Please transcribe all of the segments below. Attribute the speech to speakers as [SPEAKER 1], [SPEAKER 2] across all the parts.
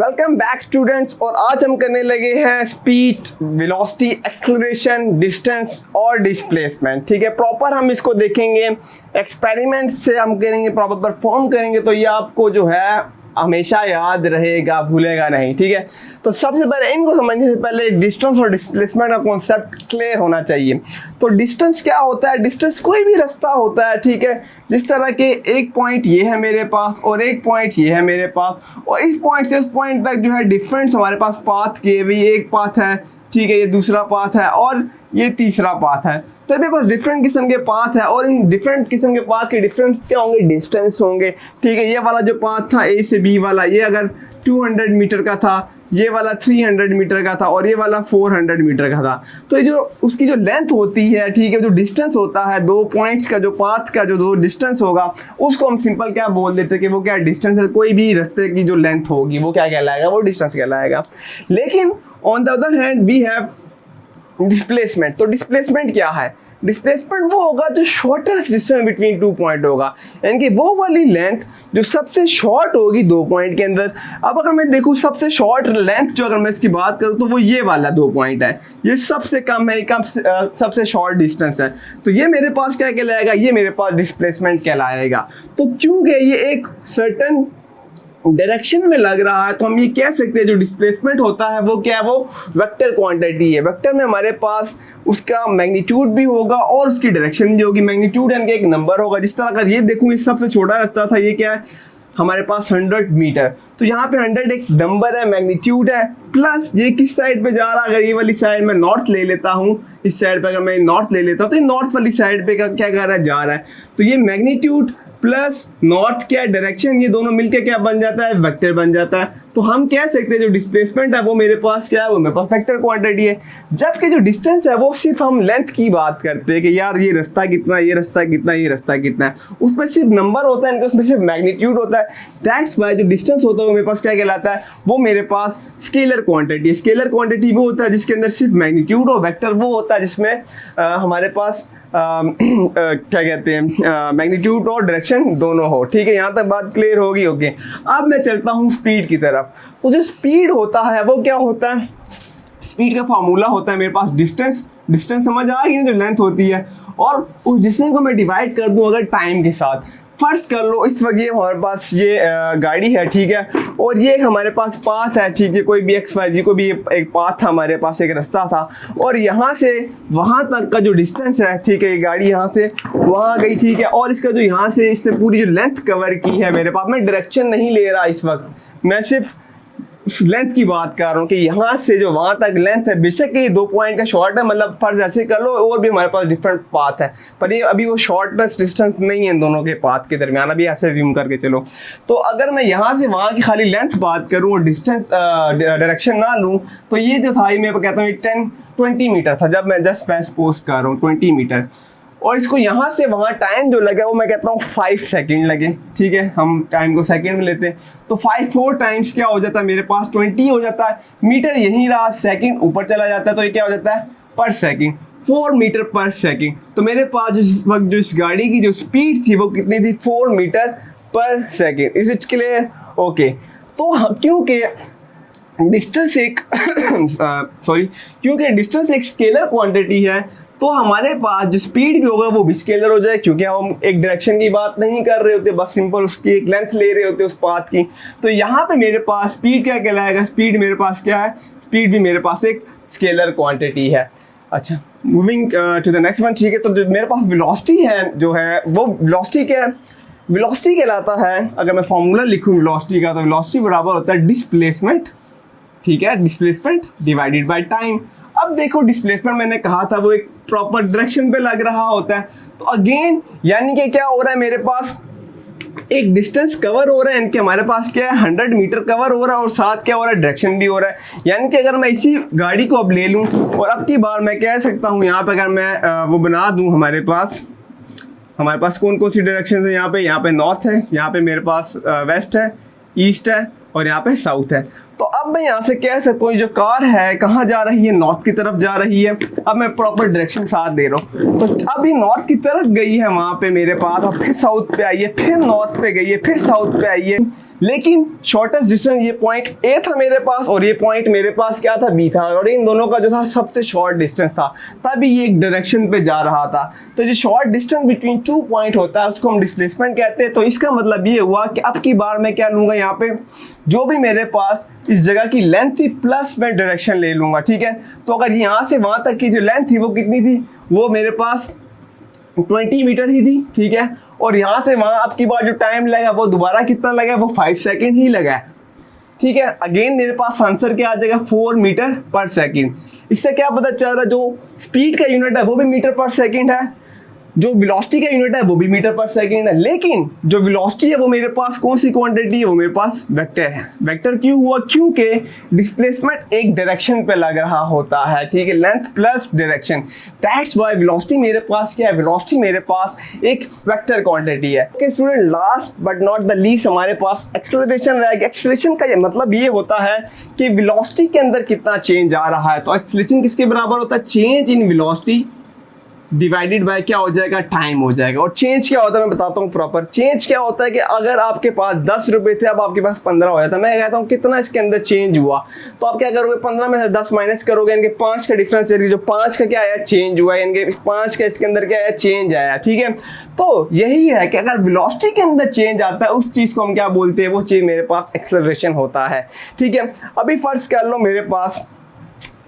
[SPEAKER 1] Welcome back students. और आज हम करने लगे हैं स्पीड, वेलोसिटी, एक्सेलरेशन, डिस्टेंस और डिस्प्लेसमेंट। ठीक है, प्रॉपर हम इसको देखेंगे, एक्सपेरिमेंट से हम करेंगे, प्रॉपर परफॉर्म करेंगे तो ये आपको जो है हमेशा याद रहेगा, भूलेगा नहीं। ठीक है, तो सबसे पहले इनको समझने से पहले डिस्टेंस और डिस्प्लेसमेंट का कॉन्सेप्ट क्लियर होना चाहिए। तो डिस्टेंस क्या होता है? डिस्टेंस कोई भी रास्ता होता है, ठीक है, जिस तरह के एक पॉइंट ये है मेरे पास और एक पॉइंट ये है मेरे पास, और इस पॉइंट से उस पॉइंट तक जो है डिफरेंस हमारे पास पाथ के भी, एक पाथ है, ठीक है, ये दूसरा पाथ है और ये तीसरा पाथ है। तो मेरे पास डिफरेंट किस्म के पाथ है और इन डिफरेंट किस्म के पाथ के डिफरेंस क्या होंगे? डिस्टेंस होंगे। ठीक है, ये वाला जो पाथ था ए से बी वाला, ये अगर 200 मीटर का था, ये वाला 300 मीटर का था और ये वाला 400 मीटर का था, तो ये जो उसकी जो लेंथ होती है, ठीक है, जो डिस्टेंस होता है दो पॉइंट्स का, जो पाथ का जो दो डिस्टेंस होगा, उसको हम सिंपल क्या बोल देते हैं कि वो क्या डिस्टेंस है। कोई भी रास्ते की जो लेंथ होगी वो क्या कहलाएगा? वो डिस्टेंस कहलाएगा। लेकिन on the other hand we have displacement. तो डिस्प्लेसमेंट क्या है? डिस्प्लेसमेंट वो होगा जो shortest distance between two point होगा, यानी कि वो वाली लेंथ जो सबसे शॉर्ट होगी दो पॉइंट के अंदर। अब अगर मैं देखूँ सबसे शॉर्ट लेंथ जो अगर मैं इसकी बात करूँ तो वो ये वाला दो पॉइंट है, ये सबसे कम है, सबसे शॉर्ट डिस्टेंस है। तो ये मेरे पास क्या कहलाएगा? ये मेरे पास डिस्प्लेसमेंट कहलाएगा। तो क्योंकि ये एक सर्टेन डायरेक्शन में लग रहा है तो हम ये कह सकते हैं जो डिस्प्लेसमेंट होता है वो क्या है? वो वेक्टर क्वांटिटी है। वेक्टर में हमारे पास उसका मैग्नीट्यूड भी होगा और उसकी डायरेक्शन भी होगी। मैग्नीट्यूड यानी कि एक नंबर होगा। जिस तरह अगर ये देखूँ, इस सबसे छोटा रास्ता था, ये क्या है हमारे पास 100 मीटर, तो यहाँ पे 100 एक नंबर है, मैग्नीट्यूड है, प्लस ये किस साइड पे जा रहा है? अगर ये वाली साइड में नॉर्थ ले लेता हूँ, इस साइड पे अगर मैं नॉर्थ ले लेता हूँ तो ये नॉर्थ वाली साइड पे क्या कर रहा है? जा रहा है। तो ये मैग्नीट्यूड प्लस नॉर्थ क्या डायरेक्शन, ये दोनों मिलके क्या बन जाता है? वेक्टर बन जाता है। तो हम कह सकते हैं जो डिस्प्लेसमेंट है वो मेरे पास क्या है? वो मेरे पास वेक्टर क्वांटिटी है। जबकि जो डिस्टेंस है वो सिर्फ हम लेंथ की बात करते हैं कि यार ये रास्ता कितना, ये रास्ता कितना, ये रास्ता कितना है, उसमें सिर्फ नंबर होता है, उसमें सिर्फ मैग्नीट्यूड होता है। दैट्स वाई जो डिस्टेंस होता है वो मेरे पास क्या कहलाता है? वो मेरे पास स्केलर क्वांटिटी है। स्केलर क्वांटिटी वो होता है जिसके अंदर सिर्फ मैग्नीट्यूड और वेक्टर वो होता है जिसमें हमारे पास क्या कहते हैं, मैग्नीट्यूड और डायरेक्शन दोनों हो। ठीक है, यहाँ तक बात क्लियर होगी। ओके, अब मैं चलता हूँ स्पीड की तरफ। तो जो स्पीड होता है वो क्या होता है? स्पीड का फार्मूला होता है मेरे पास डिस्टेंस समझ आ गई ना, जो लेंथ होती है, और उस डिस्टेंस को मैं डिवाइड कर दूँ अगर टाइम के साथ। फर्स्ट कर लो इस वक्त ये हमारे पास ये गाड़ी है, ठीक है, और ये हमारे पास पाथ है, ठीक है, कोई भी XYZ को भी एक पाथ था हमारे पास, एक रास्ता था, और यहाँ से वहाँ तक का जो डिस्टेंस है, ठीक है, ये गाड़ी यहाँ से वहाँ गई, ठीक है, और इसका जो यहाँ से इसने पूरी जो लेंथ कवर की है मेरे पास, मैं डायरेक्शन नहीं ले रहा इस वक्त, मैं सिर्फ लेंथ की बात कर रहा हूँ कि यहाँ से जो वहाँ तक लेंथ है, बेशक ये दो पॉइंट का शॉर्ट है, मतलब फर्ज ऐसे कर लो, और भी हमारे पास डिफरेंट पाथ है, पर ये अभी वो शॉर्टेस्ट डिस्टेंस नहीं है इन दोनों के पाथ के दरमियान, अभी ऐसे ज्यूम करके चलो। तो अगर मैं यहाँ से वहाँ की खाली लेंथ बात करूँ और डिस्टेंस डायरेक्शन ना लूँ, तो ये जो था मैं कहता हूँ 10-20 मीटर था, जब मैं जस्ट मैं सपोज कर रहा हूँ 20 मीटर, और इसको यहाँ से वहाँ टाइम जो लगा वो मैं कहता हूँ 5 सेकंड लगे। ठीक है, हम टाइम को सेकंड में लेते हैं, तो 4 टाइम्स क्या हो जाता है मेरे पास? 20 हो जाता है। मीटर यहीं रहा, सेकंड ऊपर चला जाता है, तो ये क्या हो जाता है? पर सेकंड, 4 मीटर पर सेकंड। तो मेरे पास जिस वक्त जो इस गाड़ी की जो स्पीड थी वो कितनी थी? 4 मीटर पर second. Is it clear? Okay, तो क्योंकि डिस्टेंस एक क्योंकि डिस्टेंस एक स्केलर क्वांटिटी है, तो हमारे पास जो स्पीड भी होगा वो भी स्केलर हो जाए, क्योंकि हम एक डायरेक्शन की बात नहीं कर रहे होते, बस सिंपल उसकी एक लेंथ ले रहे होते उस पाथ की। तो यहाँ पे मेरे पास स्पीड क्या कहलाएगा? स्पीड मेरे पास क्या है? स्पीड भी मेरे पास एक स्केलर क्वांटिटी है। अच्छा, moving to the next one. ठीक है, तो जो मेरे पास वेलोसिटी है जो है वो वेलोसिटी क्या है? वेलोसिटी कहलाता है, अगर मैं फॉर्मूला लिखूँ वेलोसिटी का, तो वेलोसिटी बराबर होता है डिस्प्लेसमेंट, ठीक है, डिस्प्लेसमेंट डिवाइडेड बाय टाइम। अब देखो डिस्प्लेसमेंट मैंने कहा था वो एक प्रॉपर डायरेक्शन पे लग रहा होता है, तो अगेन यानी कि क्या हो रहा है, मेरे पास एक डिस्टेंस कवर हो रहा है, यानी कि हमारे पास क्या है 100 मीटर कवर हो रहा है, और साथ क्या हो रहा है? डायरेक्शन भी हो रहा है। यानी कि अगर मैं इसी गाड़ी को अब ले लूँ और अब की बार मैं कह सकता हूँ यहाँ पे अगर मैं वो बना दूँ, हमारे पास कौन कौन सी डायरेक्शन है? यहाँ पे नॉर्थ है, यहाँ पे मेरे पास वेस्ट है, ईस्ट है, और यहाँ पे साउथ है। तो अब मैं यहाँ से कह सकता हूँ जो कार है कहाँ जा रही है? नॉर्थ की तरफ जा रही है। अब मैं प्रॉपर डायरेक्शन साथ दे रहा हूँ, तो अब ये नॉर्थ की तरफ गई है वहाँ पे मेरे पास, और फिर साउथ पे आई है, फिर नॉर्थ पे गई है, फिर साउथ पे आई है, लेकिन शॉर्टेस्ट डिस्टेंस ये पॉइंट ए था मेरे पास और ये पॉइंट मेरे पास क्या था, बी था, और इन दोनों का जो था सबसे शॉर्ट डिस्टेंस था, तभी ये एक डायरेक्शन पे जा रहा था। तो जो short distance between two point होता है उसको हम डिस्प्लेसमेंट कहते हैं। तो इसका मतलब ये हुआ कि अब की बार मैं क्या लूँगा, यहाँ पे जो भी मेरे पास इस जगह की लेंथ थी प्लस मैं डायरेक्शन ले लूँगा, ठीक है। तो अगर यहाँ से वहाँ तक की जो लेंथ थी वो कितनी थी, वो मेरे पास 20 मीटर ही थी, ठीक है। और यहाँ से वहाँ अब की बार जो टाइम लगा वो दोबारा कितना लगा, वो 5 सेकेंड ही लगा, ठीक है। अगेन मेरे पास आंसर क्या आ जाएगा, 4 मीटर पर सेकेंड। इससे क्या पता चल रहा है, जो स्पीड का यूनिट है वो भी मीटर पर सेकेंड है, जो वेलोसिटी का यूनिट है वो भी मीटर पर सेकेंड है, लेकिन जो वेलोसिटी है वो मेरे पास कौन सी क्वांटिटी है, वो मेरे पास वेक्टर है। वेक्टर क्यों हुआ, क्योंकि डिस्प्लेसमेंट एक डायरेक्शन पे लग रहा होता है, ठीक है, length plus direction, that's why velocity मेरे पास क्या है, वेलोसिटी मेरे पास एक वेक्टर क्वांटिटी है। Okay student, last but not the least हमारे पास एक्सेलरेशन रहेगा। एक्सेलरेशन का मतलब ये होता है कि वेलोसिटी के अंदर कितना चेंज आ रहा है। तो एक्सेलरेशन किसके बराबर होता है, change in velocity divided by क्या हो जाएगा, टाइम हो जाएगा। और चेंज क्या होता है मैं बताता हूँ प्रॉपर। चेंज क्या होता है कि अगर आपके पास 10 रुपए थे, अब आपके पास 15 हो जाता है, मैं कहता हूँ कितना इसके अंदर चेंज हुआ। तो आप क्या करोगे, 15 में से 10 माइनस करोगे, इनके 5 का डिफरेंस है, जो 5 का क्या आया, चेंज हुआ है, इनके 5 का इसके अंदर क्या आया, चेंज आया, ठीक है। तो यही है कि अगर वेलोसिटी के अंदर चेंज आता है उस चीज को हम क्या बोलते हैं, वो चीज मेरे पास एक्सेलरेशन होता है, ठीक है। अभी फर्ज कर लो मेरे पास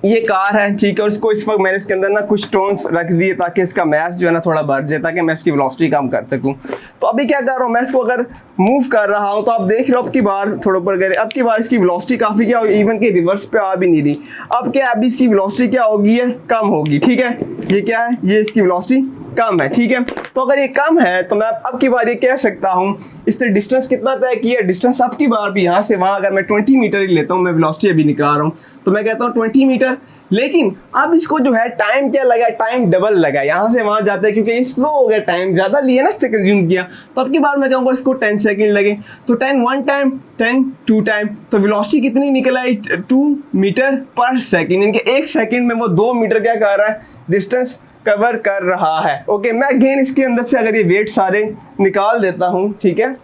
[SPEAKER 1] ये कार है, ठीक है, और इसको इस वक्त मैंने इसके अंदर ना कुछ स्टोन्स रख दिए ताकि इसका मैस जो है ना थोड़ा बढ़ जाए, ताकि मैं इसकी वेलोसिटी कम कर सकूं। तो अभी क्या कर रहा हूँ मैं, इसको अगर मूव कर रहा हूँ तो आप देख रहे हो अब की बार थोड़ा ऊपर करे, अब की बार इसकी वेलोसिटी काफी क्या होगी, इवन के रिवर्स पे आ भी नहीं रही। अब क्या, अभी इसकी वेलोसिटी क्या होगी, है कम होगी, ठीक है। ये क्या है, ये इसकी वेलोसिटी कम है, ठीक है। तो अगर ये कम है तो मैं अब की बार ये कह सकता हूँ, इससे डिस्टेंस कितना तय किया, डिस्टेंस अब की बार भी यहाँ से वहाँ अगर मैं 20 मीटर ही लेता हूँ, मैं वेलोसिटी अभी निकाल रहा हूँ, तो मैं कहता हूँ 20 मीटर। लेकिन अब इसको जो है टाइम क्या लगा, टाइम डबल लगा, यहाँ से वहाँ जाता है क्योंकि ये स्लो हो गया, टाइम ज़्यादा लिया ना, इससे कंज्यूम किया। तो अब की बार मैं कहूँगा इसको 10 सेकेंड लगे, तो 10 1 टाइम, 10 2 टाइम, तो वेलोसिटी कितनी निकल आई, 2 मीटर पर सेकेंड। इनके 1 सेकेंड में वो 2 मीटर क्या कर रहा है, डिस्टेंस कवर कर रहा है। ओके, मैं अगेन इसके अंदर से अगर ये वेट सारे निकाल देता हूँ, ठीक है,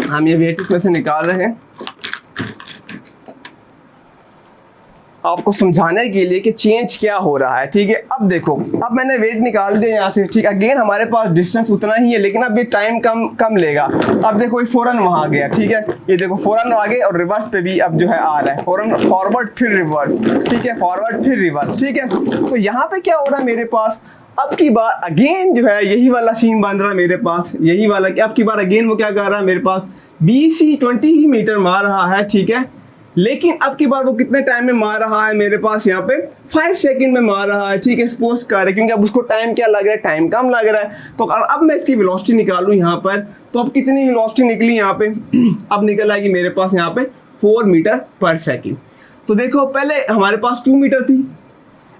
[SPEAKER 1] हम ये वेट इसमें से निकाल रहे हैं आपको समझाने के लिए कि चेंज क्या हो रहा है, ठीक है। अब देखो, अब मैंने वेट निकाल दिया यहाँ से, ठीक है। अगेन हमारे पास डिस्टेंस उतना ही है, लेकिन अब ये टाइम कम लेगा। अब देखो ये फौरन वहाँ आ गया, ठीक है, ये देखो फौरन आगे, और रिवर्स पे भी अब जो है आ रहा है, फौरन फॉरवर्ड फिर रिवर्स, ठीक है, फॉरवर्ड फिर रिवर्स, ठीक है। तो यहाँ पे क्या हो रहा है मेरे पास, अब की बार अगेन जो है यही वाला सीन बन रहा है मेरे पास, यही वाला कि अब की बार अगेन वो क्या कर रहा है, मेरे पास 20 ही मीटर मार रहा है, ठीक है। लेकिन अब की बार वो कितने टाइम में मार रहा है, मेरे पास यहाँ पे 5 सेकंड में मार रहा है, ठीक है, सपोज कर रहे, क्योंकि अब उसको टाइम क्या लग रहा है, टाइम कम लग रहा है। तो अब मैं इसकी वेलोसिटी निकालूं यहाँ पर, तो अब कितनी वेलोसिटी निकली यहाँ पे, अब निकल आएगी मेरे पास यहाँ पे 4 मीटर पर सेकेंड। तो देखो पहले हमारे पास 2 मीटर थी,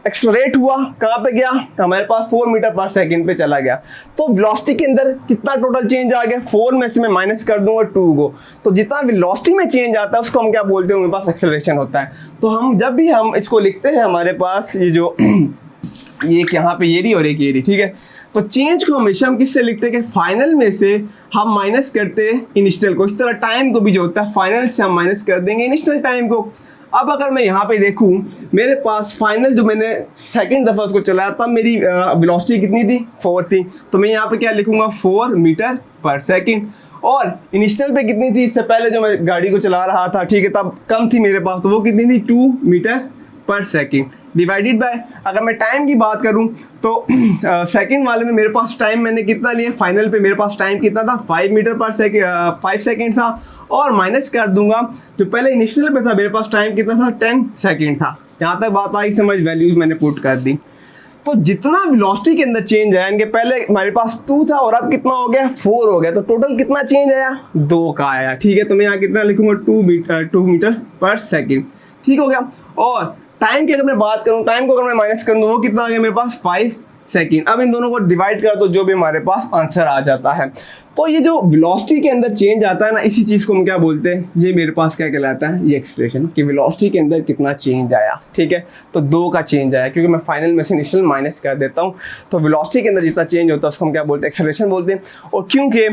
[SPEAKER 1] एक्सलरेट हुआ, कहाँ पे गया, हमारे पास 4 मीटर पर सेकंड पे चला गया। तो वेलोसिटी के अंदर कितना टोटल चेंज आ गया, 4 में से मैं माइनस कर दूंगा 2 को, तो जितना वेलोसिटी में चेंज आता है उसको हम क्या बोलते हैं, हमारे पास एक्सेलरेशन होता है। तो हम जब भी हम इसको लिखते हैं, हमारे पास ये जो ये यहाँ पे ये रही और एक ये रही, ठीक है। तो चेंज को हमेशा हम किससे लिखते हैं कि फाइनल में से हम माइनस करते हैं इनिशियल को। इस तरह टाइम को भी जो होता है फाइनल से हम माइनस कर देंगे इनिशियल टाइम को। अब अगर मैं यहाँ पे देखूँ, मेरे पास फाइनल जो मैंने सेकंड दफ़ा उसको चलाया तब मेरी वेलोसिटी कितनी थी, 4 थी, तो मैं यहाँ पे क्या लिखूंगा, 4 मीटर पर सेकंड। और इनिशियल पे कितनी थी, इससे पहले जो मैं गाड़ी को चला रहा था, ठीक है, तब कम थी मेरे पास, तो वो कितनी थी, 2 मीटर पर सेकंड डिवाइडेड बाय, अगर मैं टाइम की बात करूं तो सेकंड वाले में मेरे पास टाइम मैंने कितना लिया, फाइनल पे मेरे पास टाइम कितना था, 5 मीटर पर सेकंड, 5 सेकंड था, और माइनस कर दूंगा जो पहले इनिशियल पे था मेरे पास टाइम कितना था, 10 सेकंड था। यहाँ तक बात आई समझ, वैल्यूज मैंने पुट कर दी। तो जितना वेलोसिटी के अंदर चेंज आया, इनके पहले हमारे पास 2 था और अब कितना हो गया, 4 हो गया, तो टोटल कितना चेंज आया, 2 का आया, ठीक है। तो मैं यहाँ कितना लिखूंगा, 2 मीटर पर सेकंड, ठीक हो गया। और टाइम की अगर मैं बात करूं, टाइम को अगर मैं माइनस कर दूं, वो कितना आ गया मेरे पास, 5 सेकंड। अब इन दोनों को डिवाइड कर दो, जो भी हमारे पास आंसर आ जाता है। तो ये जो वेलोसिटी के अंदर चेंज आता है ना, इसी चीज़ को हम क्या बोलते हैं, ये मेरे पास क्या कहलाता है, ये एक्सप्रेशन कि वेलोसिटी के अंदर कितना चेंज आया, ठीक है। तो 2 का चेंज आया, क्योंकि मैं फाइनल में से इनिशियल माइनस कर देता हूँ। तो वेलोसिटी के अंदर जितना चेंज होता है उसको हम क्या बोलते हैं, एक्सेलरेशन बोलते हैं। और क्योंकि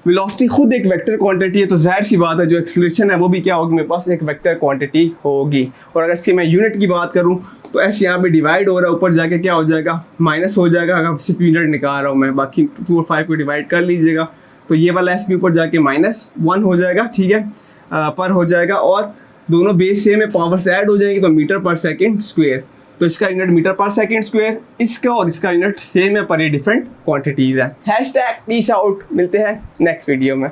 [SPEAKER 1] वेलोसिटी खुद एक वेक्टर क्वांटिटी है, तो जाहिर सी बात है जो एक्सेलरेशन है वो भी क्या होगी, मेरे पास एक वेक्टर क्वांटिटी होगी। और अगर इसकी मैं यूनिट की बात करूँ तो ऐसे यहाँ पे डिवाइड हो रहा है, ऊपर जाके क्या हो जाएगा, माइनस हो जाएगा। अगर सिर्फ यूनिट निकाल रहा हूँ मैं, बाकी 2 और 5 को डिवाइड कर लीजिएगा तो ये वाला एस भी ऊपर जाके -1 हो जाएगा, ठीक है, पर हो जाएगा। और दोनों बेस सेम है, पावर से ऐड हो जाएंगे तो मीटर पर सेकेंड स्क्वेयर, तो इसका यूनिट मीटर पर सेकेंड स्क्वेयर, इसका और इसका यूनिट सेम है पर ये डिफरेंट क्वांटिटीज़ है। #पीस आउट, मिलते हैं नेक्स्ट वीडियो में।